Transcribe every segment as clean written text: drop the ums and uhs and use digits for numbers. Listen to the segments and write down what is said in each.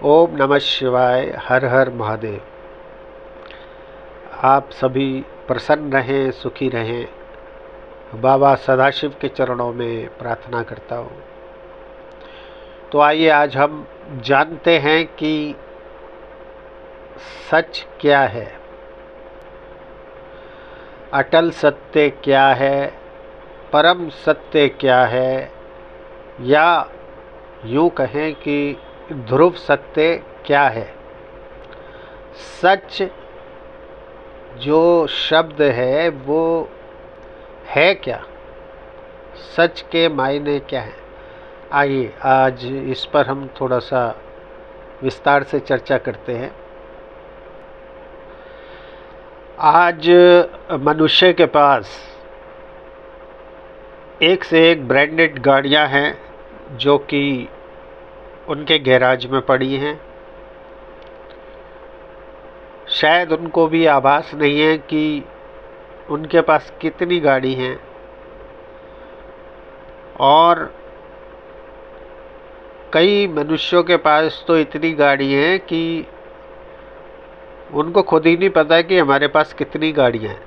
ओम नमः शिवाय। हर हर महादेव। आप सभी प्रसन्न रहें, सुखी रहें, बाबा सदाशिव के चरणों में प्रार्थना करता हूँ। तो आइए आज हम जानते हैं कि सच क्या है, अटल सत्य क्या है, परम सत्य क्या है, या यूँ कहें कि ध्रुव सत्य क्या है। सच जो शब्द है वो है क्या, सच के मायने क्या हैं। आइए आज इस पर हम थोड़ा सा विस्तार से चर्चा करते हैं। आज मनुष्य के पास एक से एक ब्रांडेड गाड़ियां हैं जो कि उनके गैराज में पड़ी हैं। शायद उनको भी आभास नहीं है कि उनके पास कितनी गाड़ी हैं, और कई मनुष्यों के पास तो इतनी गाड़ी हैं कि उनको खुद ही नहीं पता है कि हमारे पास कितनी गाड़ियां हैं।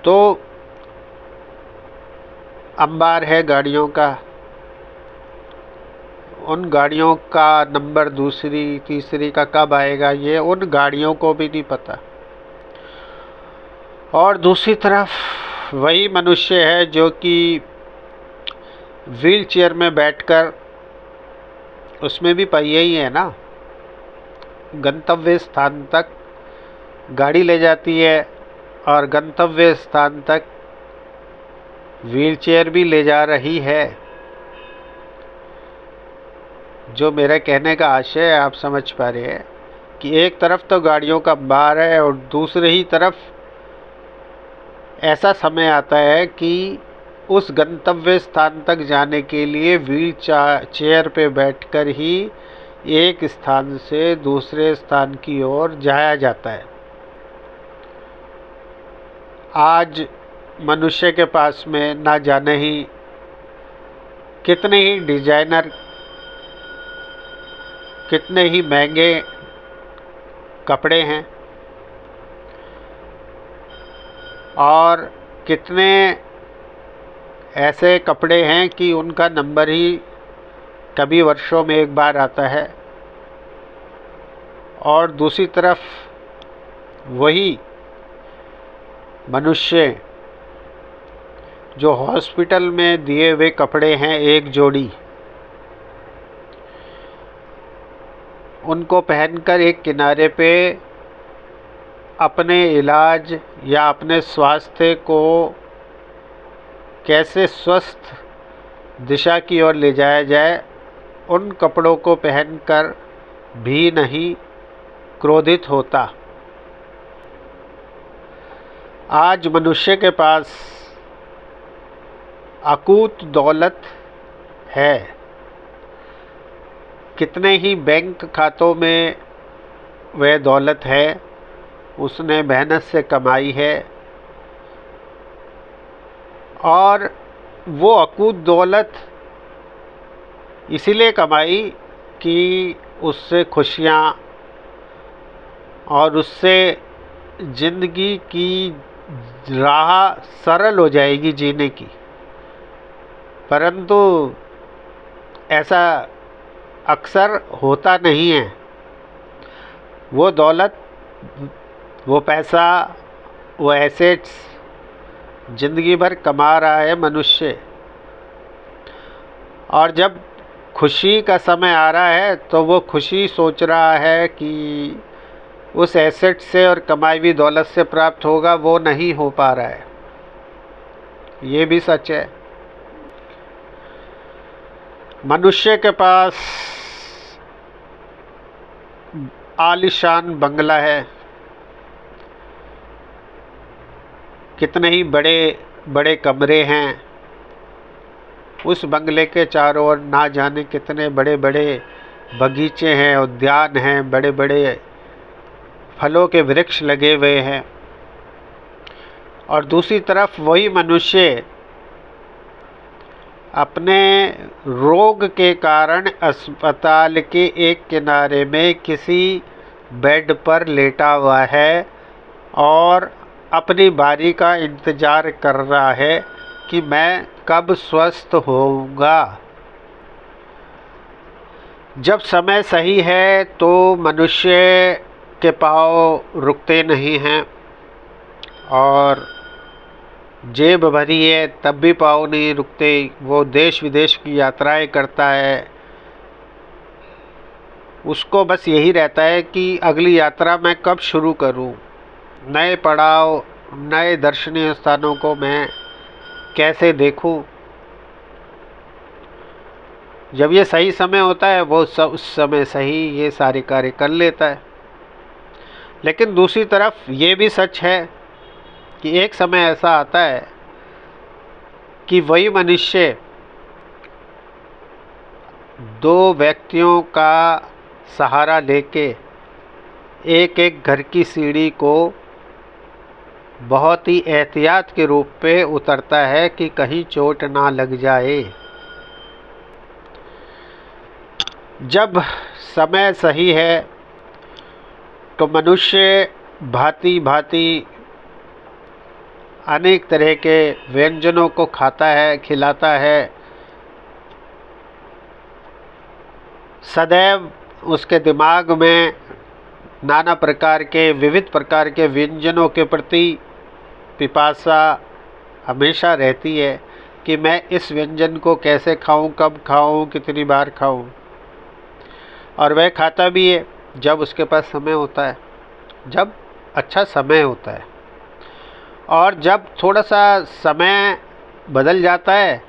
तो अंबार है गाड़ियों का, उन गाड़ियों का नंबर दूसरी तीसरी का कब आएगा ये उन गाड़ियों को भी नहीं पता। और दूसरी तरफ वही मनुष्य है जो कि व्हील चेयर में बैठकर, उसमें भी पहिए ही है ना, गंतव्य स्थान तक गाड़ी ले जाती है और गंतव्य स्थान तक व्हील चेयर भी ले जा रही है। जो मेरा कहने का आशय है आप समझ पा रहे हैं कि एक तरफ तो गाड़ियों का अंबार है और दूसरी ही तरफ ऐसा समय आता है कि उस गंतव्य स्थान तक जाने के लिए व्हील चेयर पे बैठकर ही एक स्थान से दूसरे स्थान की ओर जाया जाता है। आज मनुष्य के पास में ना जाने ही कितने ही डिजाइनर, कितने ही महंगे कपड़े हैं, और कितने ऐसे कपड़े हैं कि उनका नंबर ही कभी वर्षों में एक बार आता है। और दूसरी तरफ वही मनुष्य जो हॉस्पिटल में दिए हुए कपड़े हैं एक जोड़ी, उनको पहनकर एक किनारे पे अपने इलाज या अपने स्वास्थ्य को कैसे स्वस्थ दिशा की ओर ले जाया जाए, उन कपड़ों को पहनकर भी नहीं क्रोधित होता। आज मनुष्य के पास अकूत दौलत है, कितने ही बैंक खातों में वह दौलत है, उसने मेहनत से कमाई है, और वो अकूत दौलत इसीलिए कमाई कि उससे खुशियाँ और उससे ज़िंदगी की राह सरल हो जाएगी जीने की। परंतु ऐसा अक्सर होता नहीं है। वो दौलत, वो पैसा, वो एसेट्स ज़िंदगी भर कमा रहा है मनुष्य, और जब खुशी का समय आ रहा है तो वो खुशी सोच रहा है कि उस एसेट से और कमाई हुई दौलत से प्राप्त होगा, वो नहीं हो पा रहा है। ये भी सच है। मनुष्य के पास आलीशान बंगला है, कितने ही बड़े बड़े कमरे हैं, उस बंगले के चारों ओर ना जाने कितने बड़े बड़े बगीचे हैं, उद्यान हैं, बड़े बड़े फलों के वृक्ष लगे हुए हैं। और दूसरी तरफ वही मनुष्य अपने रोग के कारण अस्पताल के एक किनारे में किसी बेड पर लेटा हुआ है और अपनी बारी का इंतज़ार कर रहा है कि मैं कब स्वस्थ होऊंगा। जब समय सही है तो मनुष्य के पाँव रुकते नहीं हैं और जेब भरी है तब भी पाँव नहीं रुकते। वो देश विदेश की यात्राएं करता है, उसको बस यही रहता है कि अगली यात्रा मैं कब शुरू करूं, नए पड़ाव, नए दर्शनीय स्थानों को मैं कैसे देखूं। जब ये सही समय होता है वो उस समय सही ये सारे कार्य कर लेता है। लेकिन दूसरी तरफ ये भी सच है कि एक समय ऐसा आता है कि वही मनुष्य दो व्यक्तियों का सहारा लेके एक एक घर की सीढ़ी को बहुत ही एहतियात के रूप पे उतरता है कि कहीं चोट ना लग जाए। जब समय सही है तो मनुष्य भांति भांति अनेक तरह के व्यंजनों को खाता है, खिलाता है। सदैव उसके दिमाग में नाना प्रकार के विविध प्रकार के व्यंजनों के प्रति पिपासा हमेशा रहती है कि मैं इस व्यंजन को कैसे खाऊं, कब खाऊं, कितनी बार खाऊं। और वह खाता भी है जब उसके पास समय होता है, जब अच्छा समय होता है। और जब थोड़ा सा समय बदल जाता है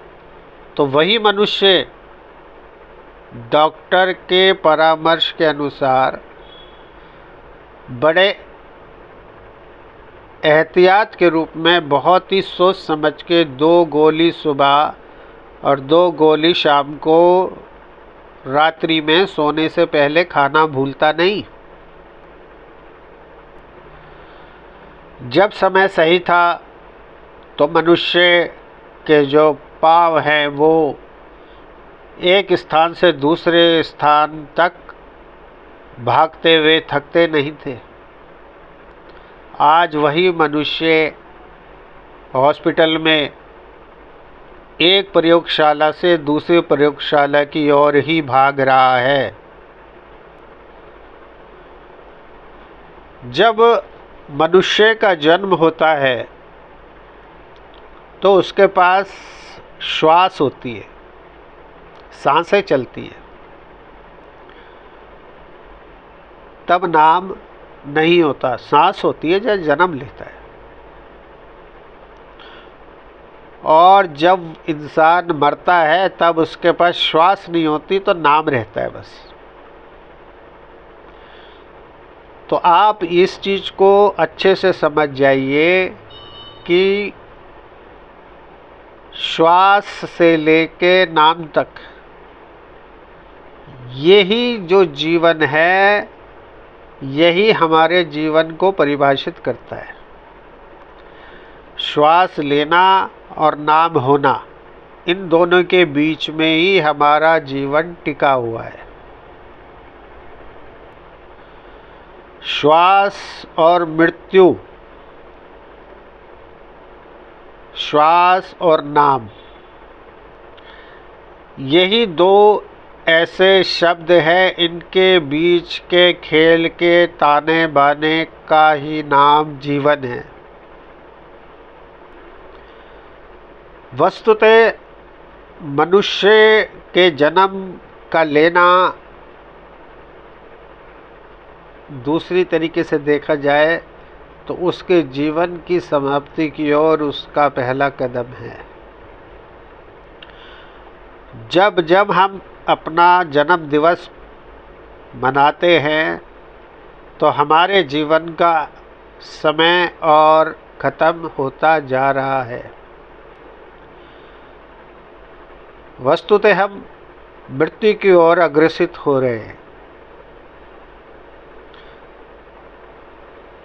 तो वही मनुष्य डॉक्टर के परामर्श के अनुसार बड़े एहतियात के रूप में बहुत ही सोच समझ के 2 गोली सुबह और 2 गोली शाम को रात्रि में सोने से पहले खाना भूलता नहीं। जब समय सही था तो मनुष्य के जो पाँव हैं वो एक स्थान से दूसरे स्थान तक भागते हुए थकते नहीं थे। आज वही मनुष्य हॉस्पिटल में एक प्रयोगशाला से दूसरी प्रयोगशाला की ओर ही भाग रहा है। जब मनुष्य का जन्म होता है तो उसके पास श्वास होती है, सांसें चलती हैं, तब नाम नहीं होता। सांस होती है जब जन्म लेता है। और जब इंसान मरता है तब उसके पास श्वास नहीं होती तो नाम रहता है बस। तो आप इस चीज़ को अच्छे से समझ जाइए कि श्वास से लेके नाम तक यही जो जीवन है, यही हमारे जीवन को परिभाषित करता है। श्वास लेना और नाम होना, इन दोनों के बीच में ही हमारा जीवन टिका हुआ है। श्वास और मृत्यु, श्वास और नाम, यही 2 ऐसे शब्द हैं, इनके बीच के खेल के ताने बाने का ही नाम जीवन है। वस्तुतः मनुष्य के जन्म का लेना दूसरी तरीके से देखा जाए तो उसके जीवन की समाप्ति की ओर उसका पहला कदम है। जब जब हम अपना जन्म दिवस मनाते हैं तो हमारे जीवन का समय और ख़त्म होता जा रहा है। वस्तुतः हम मृत्यु की ओर अग्रसित हो रहे हैं।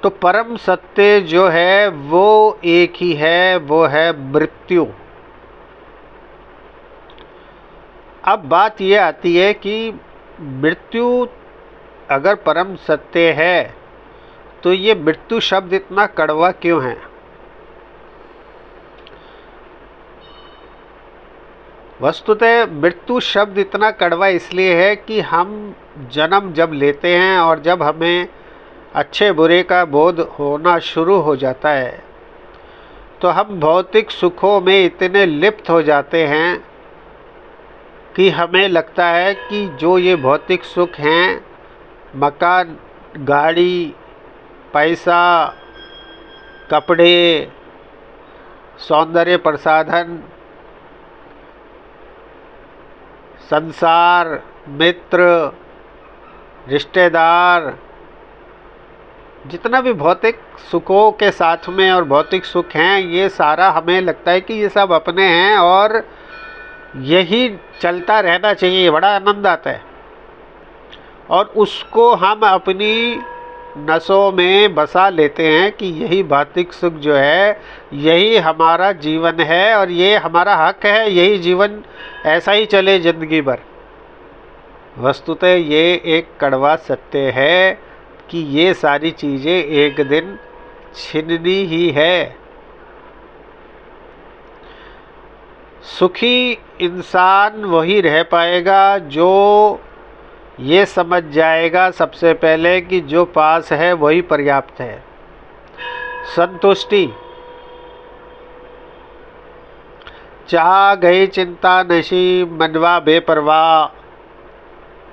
तो परम सत्य जो है वो एक ही है, वो है मृत्यु। अब बात ये आती है कि मृत्यु अगर परम सत्य है तो ये मृत्यु शब्द इतना कड़वा क्यों है? वस्तुतः मृत्यु शब्द इतना कड़वा इसलिए है कि हम जन्म जब लेते हैं और जब हमें अच्छे बुरे का बोध होना शुरू हो जाता है तो हम भौतिक सुखों में इतने लिप्त हो जाते हैं कि हमें लगता है कि जो ये भौतिक सुख हैं, मकान, गाड़ी, पैसा, कपड़े, सौंदर्य प्रसाधन, संसार, मित्र, रिश्तेदार, जितना भी भौतिक सुखों के साथ में और भौतिक सुख हैं, ये सारा हमें लगता है कि ये सब अपने हैं और यही चलता रहना चाहिए, बड़ा आनंद आता है। और उसको हम अपनी नसों में बसा लेते हैं कि यही भौतिक सुख जो है यही हमारा जीवन है और ये हमारा हक है, यही जीवन ऐसा ही चले जिंदगी भर। वस्तुतः ये एक कड़वा सत्य है कि ये सारी चीज़ें एक दिन छिननी ही है। सुखी इंसान वही रह पाएगा जो ये समझ जाएगा सबसे पहले कि जो पास है वही पर्याप्त है। संतुष्टि। चाह गई चिंता नशी मनवा बेपरवाह,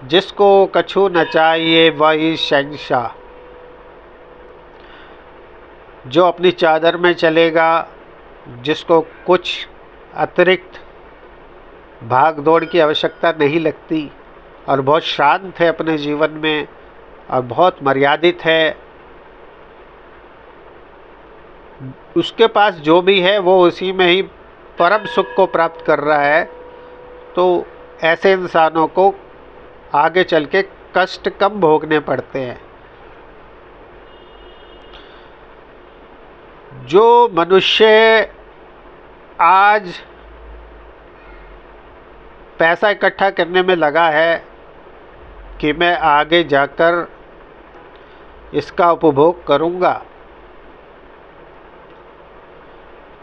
जिसको कछु न चाहिए वही शहंशाह। जो अपनी चादर में चलेगा, जिसको कुछ अतिरिक्त भाग दौड़ की आवश्यकता नहीं लगती और बहुत शांत है अपने जीवन में और बहुत मर्यादित है, उसके पास जो भी है वो उसी में ही परम सुख को प्राप्त कर रहा है, तो ऐसे इंसानों को आगे चल के कष्ट कम भोगने पड़ते हैं। जो मनुष्य आज पैसा इकट्ठा करने में लगा है कि मैं आगे जाकर इसका उपभोग करूंगा,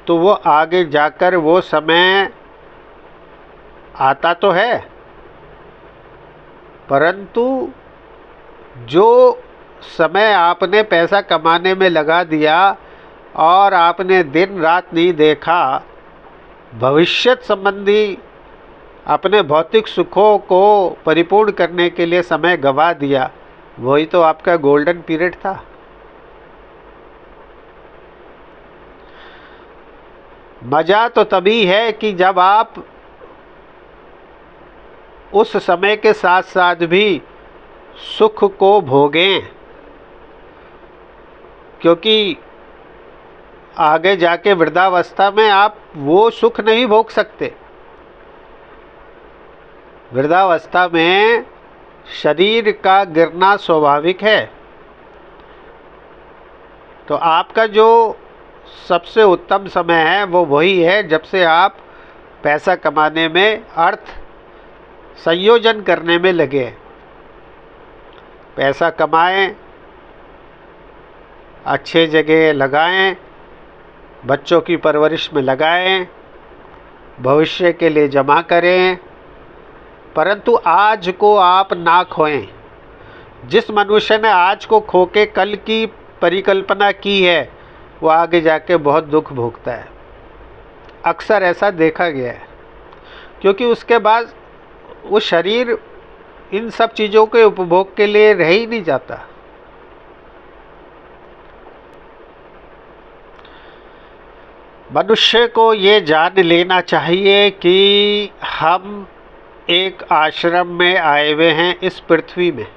तो वो आगे जाकर वो समय आता तो है, परंतु जो समय आपने पैसा कमाने में लगा दिया और आपने दिन रात नहीं देखा, भविष्य संबंधी अपने भौतिक सुखों को परिपूर्ण करने के लिए समय गंवा दिया, वही तो आपका गोल्डन पीरियड था। मज़ा तो तभी है कि जब आप उस समय के साथ साथ भी सुख को भोगें, क्योंकि आगे जाके वृद्धावस्था में आप वो सुख नहीं भोग सकते। वृद्धावस्था में शरीर का गिरना स्वाभाविक है, तो आपका जो सबसे उत्तम समय है वो वही है जब से आप पैसा कमाने में, अर्थ संयोजन करने में लगे। पैसा कमाएं, अच्छे जगह लगाएं, बच्चों की परवरिश में लगाएं, भविष्य के लिए जमा करें, परंतु आज को आप ना खोएं। जिस मनुष्य ने आज को खो के कल की परिकल्पना की है वो आगे जाके बहुत दुख भोगता है। अक्सर ऐसा देखा गया है, क्योंकि उसके बाद वो शरीर इन सब चीज़ों के उपभोग के लिए रह ही नहीं जाता। मनुष्य को ये जान लेना चाहिए कि हम एक आश्रम में आए हुए हैं इस पृथ्वी में,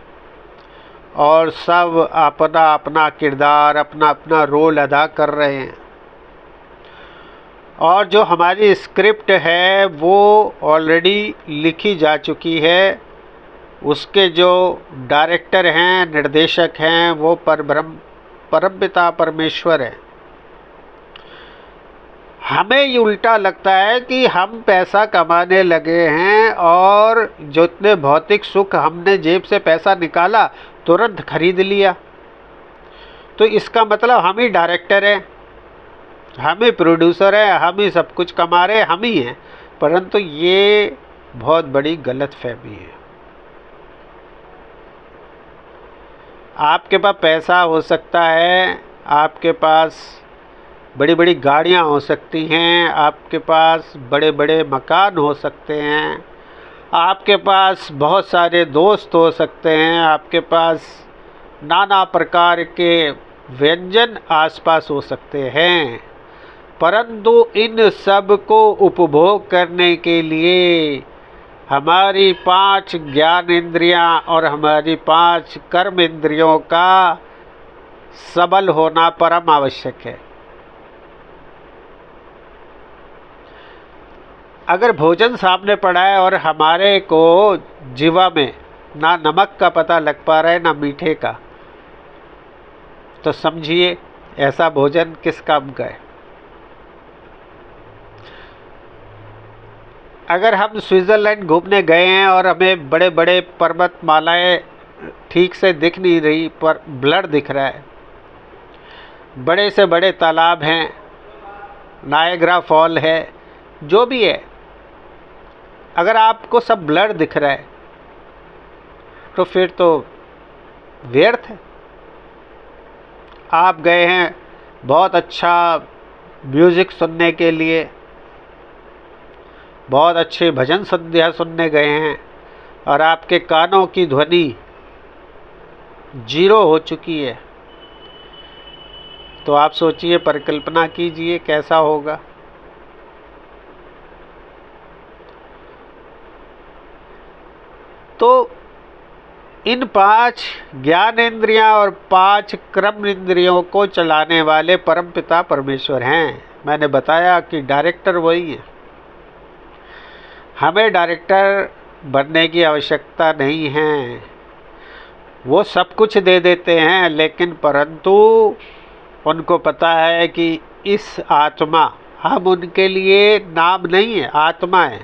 और सब अपना अपना किरदार, अपना अपना रोल अदा कर रहे हैं, और जो हमारी स्क्रिप्ट है वो ऑलरेडी लिखी जा चुकी है। उसके जो डायरेक्टर हैं, निर्देशक हैं, वो परमपिता परमेश्वर है। हमें ये उल्टा लगता है कि हम पैसा कमाने लगे हैं और जितने भौतिक सुख हमने जेब से पैसा निकाला तुरंत खरीद लिया। तो इसका मतलब हम ही डायरेक्टर हैं, हम ही प्रोड्यूसर हैं, हम ही सब कुछ कमा रहे हैं, हम ही हैं। परंतु ये बहुत बड़ी गलतफहमी है। आपके पास पैसा हो सकता है, आपके पास बड़ी बड़ी गाड़ियां हो सकती हैं, आपके पास बड़े बड़े मकान हो सकते हैं, आपके पास बहुत सारे दोस्त हो सकते हैं, आपके पास नाना प्रकार के व्यंजन आसपास हो सकते हैं, परंतु इन सब को उपभोग करने के लिए हमारी 5 ज्ञान इंद्रियां और हमारी 5 कर्म इंद्रियों का सबल होना परम आवश्यक है। अगर भोजन सामने पड़ा है और हमारे को जीवा में ना नमक का पता लग पा रहा है ना मीठे का, तो समझिए ऐसा भोजन किस काम का है। अगर हम स्विट्ज़रलैंड घूमने गए हैं और हमें बड़े बड़े पर्वतमालाएं ठीक से दिख नहीं रही पर ब्लर दिख रहा है, बड़े से बड़े तालाब हैं, नायग्रा फॉल है, जो भी है, अगर आपको सब ब्लर दिख रहा है तो फिर तो व्यर्थ है। आप गए हैं बहुत अच्छा म्यूज़िक सुनने के लिए, बहुत अच्छे भजन संध्या सुनने गए हैं और आपके कानों की ध्वनि 0 हो चुकी है, तो आप सोचिए, परिकल्पना कीजिए कैसा होगा। तो इन 5 ज्ञान इंद्रियां और 5 कर्म इंद्रियों को चलाने वाले परमपिता परमेश्वर हैं। मैंने बताया कि डायरेक्टर वही है। हमें डायरेक्टर बनने की आवश्यकता नहीं है, वो सब कुछ दे देते हैं, लेकिन परंतु उनको पता है कि इस आत्मा, हम उनके लिए नाम नहीं है, आत्मा है,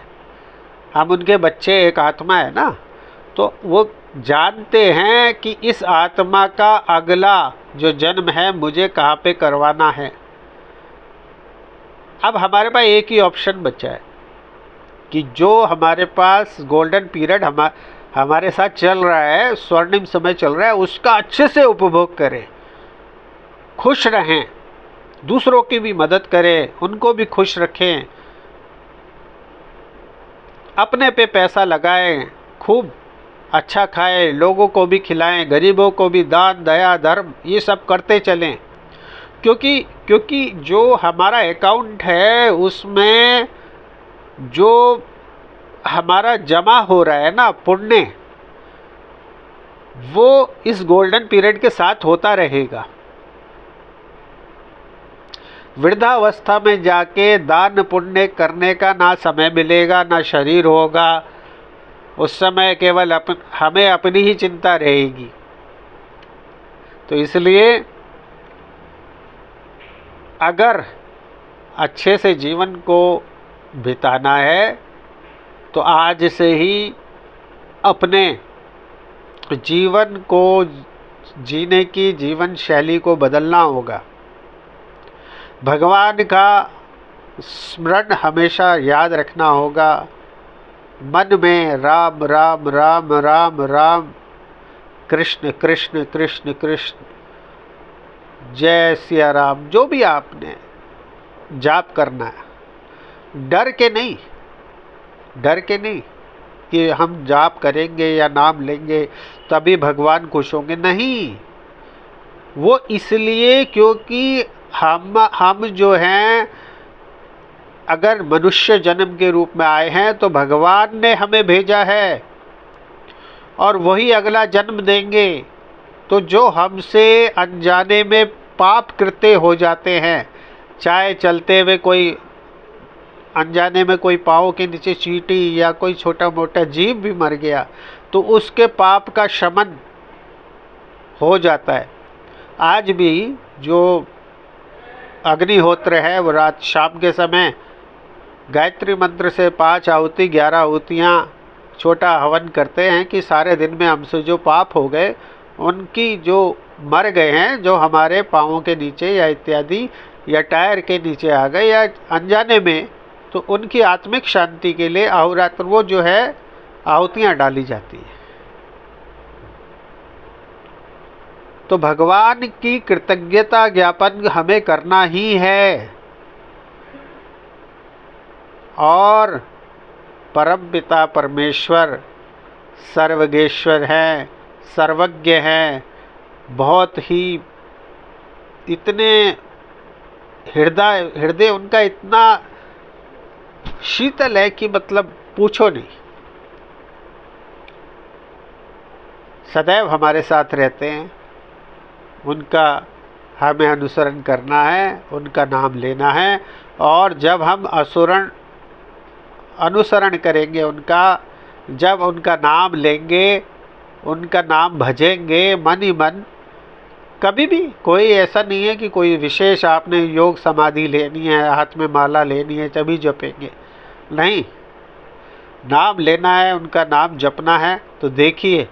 हम उनके बच्चे, एक आत्मा है ना, तो वो जानते हैं कि इस आत्मा का अगला जो जन्म है मुझे कहाँ पे करवाना है। अब हमारे पास एक ही ऑप्शन बचा है कि जो हमारे पास गोल्डन पीरियड हमारे साथ चल रहा है, स्वर्णिम समय चल रहा है, उसका अच्छे से उपभोग करें, खुश रहें, दूसरों की भी मदद करें, उनको भी खुश रखें, अपने पे पैसा लगाएं, खूब अच्छा खाएं, लोगों को भी खिलाएं, गरीबों को भी दान दया धर्म ये सब करते चलें। क्योंकि जो हमारा अकाउंट है उसमें जो हमारा जमा हो रहा है ना पुण्य, वो इस गोल्डन पीरियड के साथ होता रहेगा। वृद्धावस्था में जाके दान पुण्य करने का ना समय मिलेगा, ना शरीर होगा, उस समय केवल हमें अपनी ही चिंता रहेगी। तो इसलिए अगर अच्छे से जीवन को बिताना है तो आज से ही अपने जीवन को जीने की जीवन शैली को बदलना होगा। भगवान का स्मरण हमेशा याद रखना होगा, मन में राम राम राम राम राम, कृष्ण कृष्ण कृष्ण कृष्ण, जय सिया राम, जो भी आपने जाप करना है, डर के नहीं कि हम जाप करेंगे या नाम लेंगे तभी भगवान खुश होंगे, नहीं। वो इसलिए क्योंकि हम जो हैं, अगर मनुष्य जन्म के रूप में आए हैं तो भगवान ने हमें भेजा है और वही अगला जन्म देंगे। तो जो हमसे अनजाने में पाप कृत्य हो जाते हैं, चाहे चलते हुए कोई अनजाने में कोई पाँव के नीचे चींटी या कोई छोटा मोटा जीव भी मर गया तो उसके पाप का शमन हो जाता है। आज भी जो अग्निहोत्र है वो रात शाम के समय गायत्री मंत्र से 5 आहुति 11 आहुतियाँ छोटा हवन करते हैं कि सारे दिन में हमसे जो पाप हो गए, उनकी जो मर गए हैं, जो हमारे पाँवों के नीचे या इत्यादि या टायर के नीचे आ गए या अनजाने में, तो उनकी आत्मिक शांति के लिए अहोरात्र वो जो है आहुतियाँ डाली जाती है। तो भगवान की कृतज्ञता ज्ञापन हमें करना ही है। और परम पिता परमेश्वर सर्वज्ञेश्वर हैं, सर्वज्ञ हैं, बहुत ही इतने हृदय उनका इतना शीतल है कि मतलब पूछो नहीं। सदैव हमारे साथ रहते हैं, उनका हमें अनुसरण करना है, उनका नाम लेना है। और जब हम अनुसरण करेंगे उनका, जब उनका नाम लेंगे, उनका नाम भजेंगे मन ही मन, कभी भी कोई ऐसा नहीं है कि कोई विशेष आपने योग समाधि लेनी है, हाथ में माला लेनी है तभी जपेंगे, नहीं, नाम लेना है, उनका नाम जपना है। तो देखिए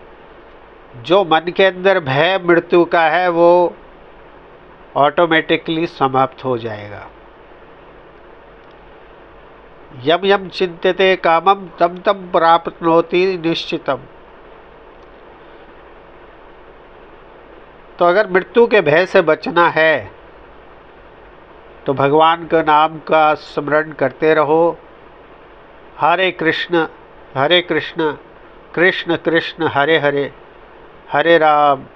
जो मन के अंदर भय मृत्यु का है वो ऑटोमेटिकली समाप्त हो जाएगा। यम यम चिंत्यते कामम तम तम प्राप्नोति निश्चितम। तो अगर मृत्यु के भय से बचना है तो भगवान के नाम का स्मरण करते रहो। हरे कृष्ण कृष्ण कृष्ण हरे हरे, हरे राम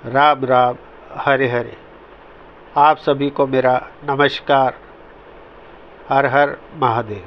राम राम हरे हरे। आप सभी को मेरा नमस्कार। हर हर महादेव।